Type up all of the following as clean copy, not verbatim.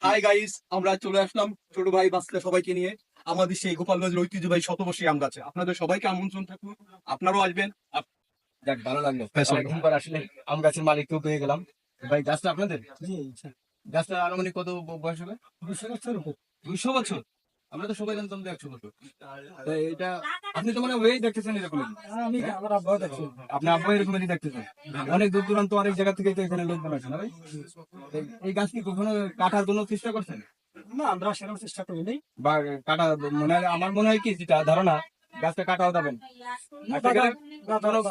Hi guys, আমরা চলে আসলাম ছোট ভাই বাচ্চা সবাইকে নিয়ে আমাদের সেই গোপালগঞ্জের ঐতিহ্যবাহী শতবর্ষী আম গাছে। আপনাদের সবাইকে আমন্ত্রণ থাকলো, আপনারাও আসবেন। যাক, ভালো লাগলো। অনেকদিন আসলে আম গাছের মালিককেও পেয়ে গেলাম। ভাই, গাছটা আপনাদের? গাছটা আনুমানিক কত বয়স হবে? 200 বছর? আমরা তো সবাই জানতাম যে 100 বছর। তো এটা আপনি তো মানে ওই দেখতেছেন এরকম? আপনি আব্বা এরকমই দেখতেছেন? অনেক দূর দূরান্ত অনেক জায়গা থেকে তো এখানে লোকজন আসে না ভাই? এই গাছ কি কখনো কাটার জন্য চেষ্টা করছেন? না, আমরা সেরকম চেষ্টা করিনি। বা কাটা মনে হয়, আমার মনে হয় কি যেটা ধারণা, গাছটা কাটাও যাবেন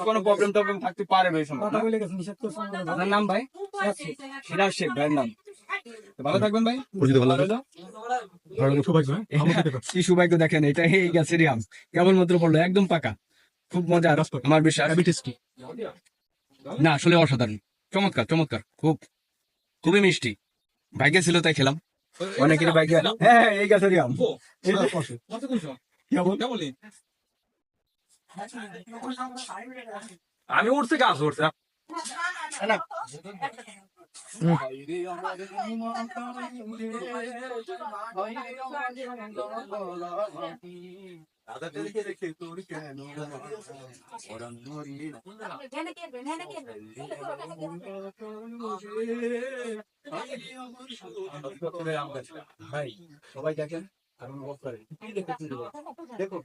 কোনো প্রবলেম টবলেম থাকতে পারে ভাই সময়। কথা বলে গেছে, নিষেধ করছে আমাদের বাবা। আপনার নাম ভাই? সিরাজ শেখ ভাইয়ের নাম। তো ভালো থাকবেন ভাই। কি সৌভাগ্য দেখেন, এটা এই গাছেরই আম, কেবলমাত্র পড়লো, একদম পাকা, খুব মজা। আমার বিশ্বাস না, আসলে অসাধারণ, চমৎকার চমৎকার, খুবই মিষ্টি। ভাগ্যে ছিল তাই খেলাম, অনেকেরই ভাগ্যে। হ্যাঁ, এই গাছেরই আম। আমি উঠছে, গাছ উঠছে না। ভাই, সবাই দেখেন আর অনুভব করেন, কি দেখেছেন দেখুন।